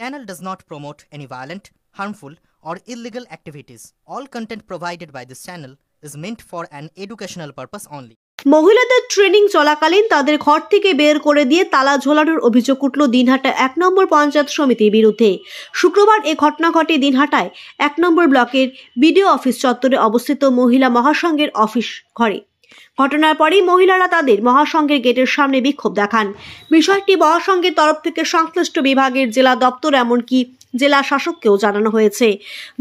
channel does not promote any violent, harmful, or illegal activities. All content provided by this channel is meant for an educational purpose only. মহিলাদের training চলাকালীন তাদের ঘর থেকে বের করে দিয়ে তালা ঝোলানোর অভিযোগ উঠল দিনহাটা ১ নম্বর পঞ্চায়েত সমিতির বিরুদ্ধে। শুক্রবার এ ঘটনা ঘটে দিনহাটায় ১ নম্বর ব্লকের বিডিও অফিস চত্বরে অবস্থিত মহিলা মহাসংঘের অফিস ঘরে। ঘটনার পরেই মহিলারা তাদের মহাসংঘের গেটের সামনে বিক্ষোভ দেখান। বিষয়টি মহাসংঘের তরফ থেকে সংশ্লিষ্ট বিভাগের জেলা দপ্তর এমনকি জেলা শাসককেও জানানো হয়েছে।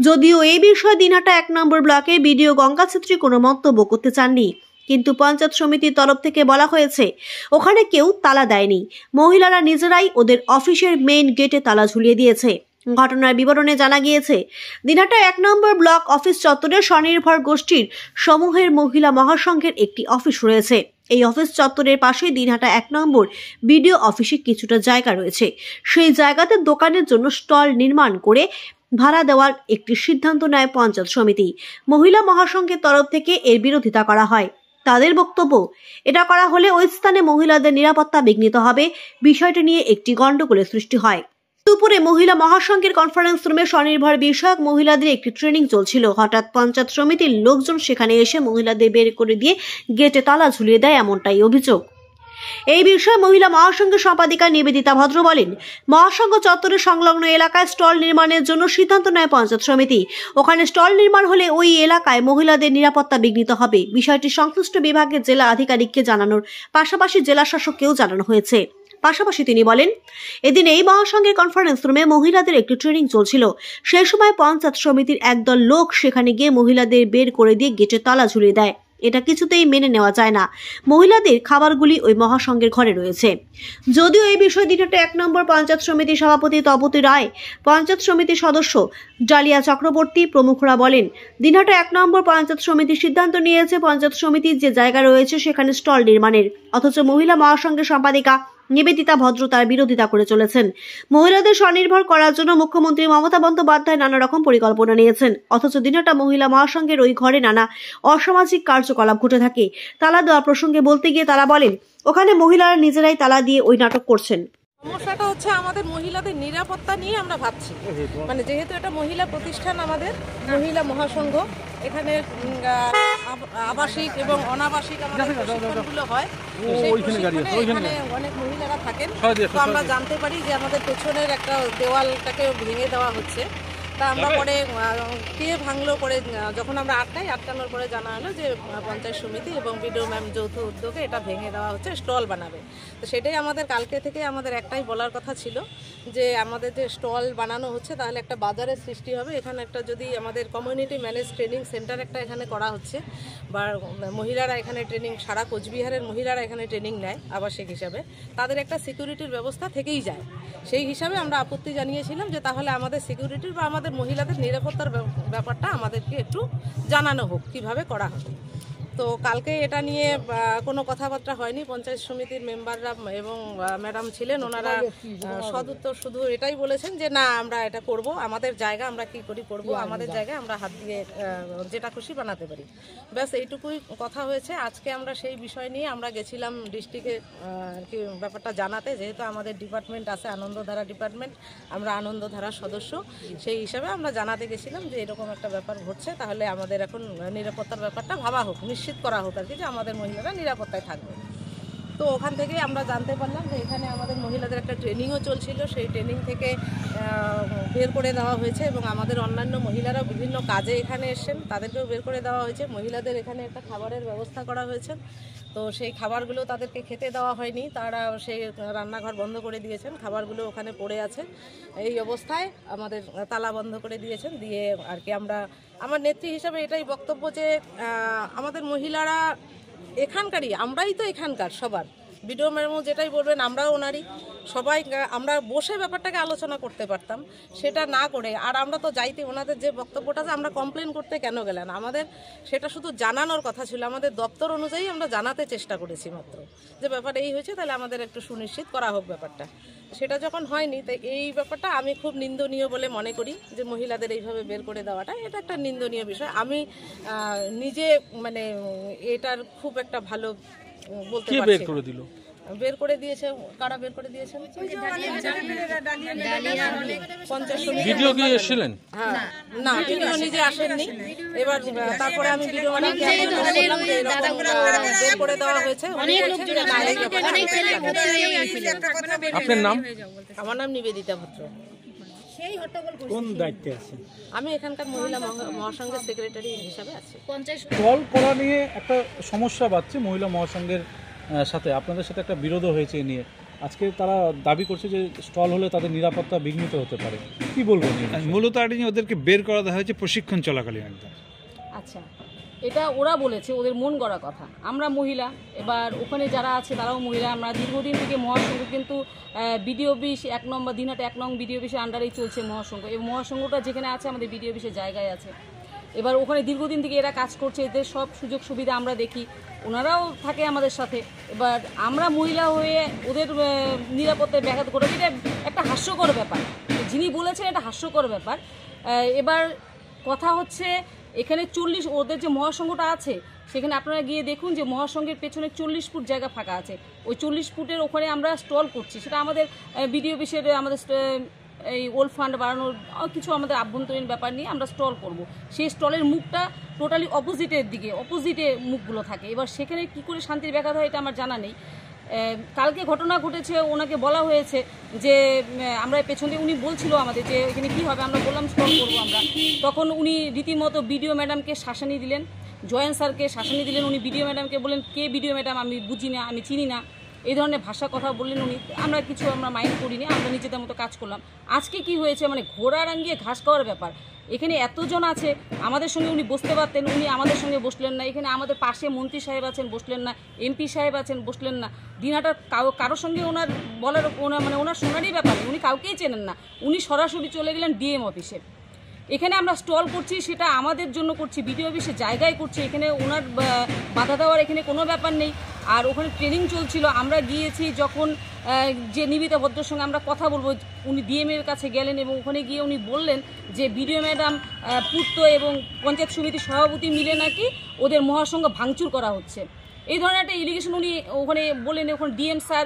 যদিও এই বিষয়ে দিনহাটা ১ নম্বর ব্লকে বিডিও গঙ্গা ছেত্রী কোনো মন্তব্য করতে চাননি, কিন্তু পঞ্চায়েত সমিতির তরফ থেকে বলা হয়েছে ওখানে কেউ তালা দেয়নি, মহিলারা নিজেরাই ওদের অফিসের মেইন গেটে তালা ঝুলিয়ে দিয়েছে। ঘটনার বিবরণে জানা গিয়েছে, দিনহাটা ১ নম্বর ব্লক অফিস চত্বরে স্বনির্ভর গোষ্ঠীর সমূহের মহিলা মহাসংঘের একটি অফিস রয়েছে। এই অফিস চত্বরের পাশেই দিনহাটা ১ নম্বর বিডিও অফিসে কিছুটা জায়গা রয়েছে। সেই জায়গাতে দোকানের জন্য স্টল নির্মাণ করে ভাড়া দেওয়ার একটি সিদ্ধান্ত নেয় পঞ্চায়েত সমিতি। মহিলা মহাসংঘের তরফ থেকে এর বিরোধিতা করা হয়। তাদের বক্তব্য, এটা করা হলে ওই স্থানে মহিলাদের নিরাপত্তা বিঘ্নিত হবে। বিষয়টি নিয়ে একটি গন্ডগোলের সৃষ্টি হয়। দুপুরে মহিলা মহাসংঘের কনফারেন্স রুমে স্বনির্ভর বিষয়ক মহিলাদের একটি ট্রেনিং চলছিল। হঠাৎ পঞ্চায়েত সমিতির লোকজন সেখানে এসে মহিলাদের বের করে দিয়ে গেটে তালা ঝুলিয়ে দেয়, এমনটাই অভিযোগ। এই বিষয়ে মহিলা মহাসংঘের সম্পাদিকা নিবেদিতা ভদ্র বলেন, মহাসংঘ চত্বরের সংলগ্ন এলাকায় স্টল নির্মাণের জন্য সিদ্ধান্ত নেয় পঞ্চায়েত সমিতি। ওখানে স্টল নির্মাণ হলে ওই এলাকায় মহিলাদের নিরাপত্তা বিঘ্নিত হবে। বিষয়টি সংশ্লিষ্ট বিভাগের জেলা আধিকারিককে জানানোর পাশাপাশি জেলা শাসককেও জানানো হয়েছে। পাশাপাশি তিনি বলেন, এদিন এই মহাসংঘের কনফারেন্স রুমে মহিলাদের একটি ট্রেনিং চলছিল। সেই সময় পঞ্চায়েত সমিতির একদল লোক সেখানে গিয়ে মহিলাদের বের করে দিয়ে গেটে তালা ঝুলিয়ে দেয়। এটা কিছুতেই মেনে নেওয়া যায় না। মহিলাদের খাবারগুলি ওই মহাসংঘের ঘরে রয়েছে। যদিও এই বিষয়ে দিনহাটা ১ নম্বর পঞ্চায়েত সমিতির সভাপতি তপতী রায়, পঞ্চায়েত সমিতির সদস্য ডালিয়া চক্রবর্তী প্রমুখরা বলেন, দিনহাটা ১ নম্বর পঞ্চায়েত সমিতির সিদ্ধান্ত নিয়েছে পঞ্চায়েত সমিতির যে জায়গা রয়েছে সেখানে স্টল নির্মাণের, অথচ মহিলা মহাসংঘের সম্পাদিকা নিবেদিতা ভদ্র তার বিরোধিতা করে চলেছেন। মহিলাদের স্বনির্ভর করার জন্য মুখ্যমন্ত্রী মমতা বন্দ্যোপাধ্যায় নানা রকম পরিকল্পনা নিয়েছেন, অথচ দিনহাটা মহিলা মহাসংঘের ওই ঘরে নানা অসামাজিক কার্যকলাপ ঘটে থাকে। তালা দেওয়ার প্রসঙ্গে বলতে গিয়ে তারা বলেন, ওখানে মহিলারা নিজেরাই তালা দিয়ে ওই নাটক করছেন। সমস্যাটা হচ্ছে আমাদের মহিলাদের নিরাপত্তা নিয়ে আমরা ভাবছি, মানে যেহেতু এটা মহিলা প্রতিষ্ঠান, আমাদের মহিলা মহাসংঘ, এখানে আবাসিক এবং অনাবাসিক আমাদের প্রশিক্ষণগুলো হয়, এখানে অনেক মহিলারা থাকেন। তো আমরা জানতে পারি যে আমাদের পেছনের একটা দেওয়ালটাকে ভেঙে দেওয়া হচ্ছে। তা আমরা পরে কে ভাঙলো করে যখন আমরা আটকানোর পরে জানা হলো যে পঞ্চায়েত সমিতি এবং বিডিও ম্যাম যৌথ উদ্যোগে এটা ভেঙে দেওয়া হচ্ছে, স্টল বানাবে। তো সেটাই আমাদের কালকে থেকে আমাদের একটাই বলার কথা ছিল যে আমাদের যে স্টল বানানো হচ্ছে তাহলে একটা বাজারের সৃষ্টি হবে। এখানে একটা যদি আমাদের কমিউনিটি ম্যানেজ ট্রেনিং সেন্টার একটা এখানে করা হচ্ছে, বা মহিলারা এখানে ট্রেনিং, সারা কোচবিহারের মহিলারা এখানে ট্রেনিং নেয় আবাসিক হিসাবে, তাদের একটা সিকিউরিটির ব্যবস্থা থেকেই যায়। সেই হিসাবে আমরা আপত্তি জানিয়েছিলাম যে তাহলে আমাদের সিকিউরিটির বা আমাদের মহিলাদের নিরাপত্তার ব্যাপারটা আমাদেরকে একটু জানানো হোক কিভাবে করা হবে। তো কালকে এটা নিয়ে কোনো কথাবার্তা হয়নি। পঞ্চায়েত সমিতির মেম্বাররা এবং ম্যাডাম ছিলেন, ওনারা সদুত্তর শুধু এটাই বলেছেন যে না, আমরা এটা করব, আমাদের জায়গা আমরা কি করি করব, আমাদের জায়গায় আমরা হাত দিয়ে যেটা খুশি বানাতে পারি, ব্যাস এইটুকুই কথা হয়েছে। আজকে আমরা সেই বিষয় নিয়ে আমরা গেছিলাম ডিস্ট্রিক্টে কি ব্যাপারটা জানাতে, যেহেতু আমাদের ডিপার্টমেন্ট আছে আনন্দধারা ডিপার্টমেন্ট, আমরা আনন্দধারার সদস্য, সেই হিসাবে আমরা জানাতে গেছিলাম যে এরকম একটা ব্যাপার ঘটছে, তাহলে আমাদের এখন নিরাপত্তার ব্যাপারটা ভাবা হোক, নিশ্চিত করা হোক আর কি, যে আমাদের মহিলারা নিরাপত্তায় থাকবে। তো ওখান থেকেই আমরা জানতে পারলাম যে এখানে আমাদের মহিলাদের একটা ট্রেনিংও চলছিল, সেই ট্রেনিং থেকে বের করে দেওয়া হয়েছে এবং আমাদের অন্যান্য মহিলারাও বিভিন্ন কাজে এখানে এসেছেন, তাদেরকেও বের করে দেওয়া হয়েছে। মহিলাদের এখানে একটা খাবারের ব্যবস্থা করা হয়েছে, তো সেই খাবারগুলো তাদেরকে খেতে দেওয়া হয়নি, তারা সেই রান্নাঘর বন্ধ করে দিয়েছেন, খাবারগুলো ওখানে পড়ে আছে। এই অবস্থায় আমাদের তালা বন্ধ করে দিয়েছেন, দিয়ে আর কি আমার নেত্রী হিসাবে এটাই বক্তব্য যে আমাদের মহিলারা এখানকারই, আমরাই তো এখানকার সবার, বিডিও ম্যাডামও যেটাই বলবেন আমরাও ওনারই, সবাই আমরা বসে ব্যাপারটাকে আলোচনা করতে পারতাম, সেটা না করে আর আমরা তো যাইতে, ওনাদের যে বক্তব্যটা যে আমরা কমপ্লেন করতে কেন গেলেন, আমাদের সেটা শুধু জানানোর কথা ছিল, আমাদের দপ্তর অনুযায়ী আমরা জানাতে চেষ্টা করেছি মাত্র যে ব্যাপার এই হয়েছে, তাহলে আমাদের একটু সুনিশ্চিত করা হোক ব্যাপারটা। সেটা যখন হয়নি, তাই এই ব্যাপারটা আমি খুব নিন্দনীয় বলে মনে করি, যে মহিলাদের এইভাবে বের করে দেওয়াটা এটা একটা নিন্দনীয় বিষয়। আমি নিজে মানে এটার খুব একটা ভালো বলতে পারছি। বের করে দিয়েছে। কারা বের করে দিয়েছেন? পঞ্চায়েত সমিতি। ভিডিও কি এসেছিলেন? হ্যাঁ, না ভিডিও নিজে আসেননি। এবার তারপরে আমি ভিডিও ম্যাডামকে বললাম যে এরকম বের করে দেওয়া হয়েছে। আপনার নাম? আমার নাম নিবেদিতা ভদ্র। কোন দায়িত্বে আছেন? আমি এখানকার মহিলা মহাসংঘের সেক্রেটারি হিসাবে আছি। স্টল করা নিয়ে একটা সমস্যা বাড়ছে মহিলা মহাসংঘের সাথে, আপনাদের সাথে একটা বিরোধ হয়েছে এ নিয়ে। আজকে তারা দাবি করছে যে স্টল হলে তাদের নিরাপত্তা বিঘ্নিত হতে পারে, কি বলবেন? মূলত আর ওদেরকে বের করা দেওয়া হয়েছে প্রশিক্ষণ চলাকালীন একদম। আচ্ছা, এটা ওরা বলেছে, ওদের মন গড়া কথা। আমরা মহিলা, এবার ওখানে যারা আছে তারাও মহিলা। আমরা দীর্ঘদিন থেকে মহাসংঘ কিন্তু বিডিও অফিস 1 নম্বর দিনহাটা 1 নং বিডিও অফিসের আন্ডারেই চলছে মহাসংঘ। এই মহাসংঘটা যেখানে আছে আমাদের বিডিও অফিসের জায়গায় আছে। এবার ওখানে দীর্ঘদিন থেকে এরা কাজ করছে, এদের সব সুযোগ সুবিধা আমরা দেখি, ওনারাও থাকে আমাদের সাথে। এবার আমরা মহিলা হয়ে ওদের নিরাপত্তায় ব্যাঘাত ঘটে, এটা একটা হাস্যকর ব্যাপার। যিনি বলেছেন এটা হাস্যকর ব্যাপার। এবার কথা হচ্ছে এখানে 40 ওদের যে মহাসংঘটা আছে সেখানে আপনারা গিয়ে দেখুন যে মহাসংঘের পেছনে 40 ফুট জায়গা ফাঁকা আছে। ওই 40 ফুটের ওখানে আমরা স্টল করছি। সেটা আমাদের বিডিও অফিসের আমাদের এই ওল্ড ফান্ড বাড়ানোর কিছু আমাদের আভ্যন্তরীণ ব্যাপার নিয়ে আমরা স্টল করব। সেই স্টলের মুখটা টোটালি অপোজিটের দিকে, অপোজিটে মুখগুলো থাকে। এবার সেখানে কি করে শান্তির ব্যাঘাত হয় এটা আমার জানা নেই। কালকে ঘটনা ঘটেছে, ওনাকে বলা হয়েছে যে আমরা পেছন দিয়ে, উনি বলছিল আমাদের যে এখানে কী হবে, আমরা বললাম স্টল করবো আমরা। তখন উনি রীতিমতো বিডিও ম্যাডামকে শাসানি দিলেন, জয়েন স্যারকে শাসানি দিলেন। উনি বিডিও ম্যাডামকে বললেন, কে বিডিও ম্যাডাম, আমি বুঝি না, আমি চিনি না, এই ধরনের ভাষা কথা বললেন উনি। আমরা মাইন্ড করিনি, আমরা নিজেদের মতো কাজ করলাম। আজকে কি হয়েছে, মানে ঘোড়া রাঙিয়ে ঘাস খাওয়ার ব্যাপার। এখানে এতজন আছে, আমাদের সঙ্গে উনি বসতে পারতেন, উনি আমাদের সঙ্গে বসলেন না। এখানে আমাদের পাশে মন্ত্রী সাহেব আছেন, বসলেন না। এমপি সাহেব আছেন, বসলেন না। দিনহাটার কারোর সঙ্গে ওনার বলার ওনার শোনারই ব্যাপার, উনি কাউকেই চেনেন না। উনি সরাসরি চলে গেলেন ডিএম অফিসে। এখানে আমরা স্টল করছি, সেটা আমাদের জন্য করছি, বিডিও অফিসে জায়গায় করছি। এখানে ওনার বাধা দেওয়ার এখানে কোনো ব্যাপার নেই। আর ওখানে ট্রেনিং চলছিল, আমরা গিয়েছি যখন যে নিবেদিতা ভদ্রের সঙ্গে আমরা কথা বলবো, উনি ডিএমের কাছে গেলেন এবং ওখানে গিয়ে উনি বললেন যে বিডিও ম্যাডাম, পূর্ত এবং পঞ্চায়েত সমিতির সভাপতি মিলে নাকি ওদের মহাসংঘ ভাঙচুর করা হচ্ছে। এই ধরনের একটা এলিগেশন উনি ওখানে বললেন। ওখানে ডিএম স্যার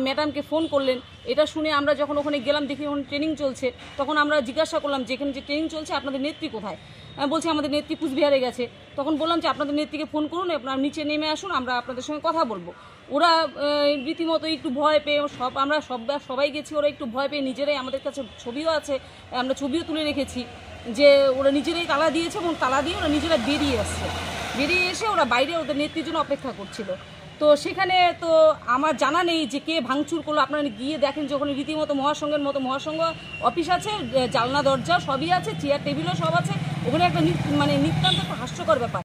ম্যাডামকে ফোন করলেন। এটা শুনে আমরা যখন ওখানে গেলাম, দেখি ওখানে ট্রেনিং চলছে। তখন আমরা জিজ্ঞাসা করলাম যে এখানে যে ট্রেনিং চলছে আপনাদের নেত্রী কোথায়? বলছে আমাদের নেত্রী কুচবিহারে গেছে। তখন বললাম যে আপনাদের নেত্রীকে ফোন করুন, আপনারা নিচে নেমে আসুন, আমরা আপনাদের সঙ্গে কথা বলবো। ওরা রীতিমতো একটু ভয় পেয়ে, আমরা সবাই গেছি, ওরা একটু ভয় পেয়ে নিজেরাই, আমাদের কাছে ছবিও আছে, আমরা ছবিও তুলে রেখেছি, যে ওরা নিজেরাই তালা দিয়েছে এবং তালা দিয়ে ওরা নিজেরা বেরিয়ে এসে ওরা বাইরে ওদের নেত্রীর জন্য অপেক্ষা করছিল। তো সেখানে তো আমার জানা নেই যে কে ভাঙচুর করলো। আপনারা গিয়ে দেখেন যে ওখানে রীতিমতো মহাসংঘের মতো মহাসংঘ অফিস আছে, জানলা দরজা সবই আছে, চেয়ার টেবিলও সব আছে। ওখানে একটা নিতান্ত একটা হাস্যকর ব্যাপার।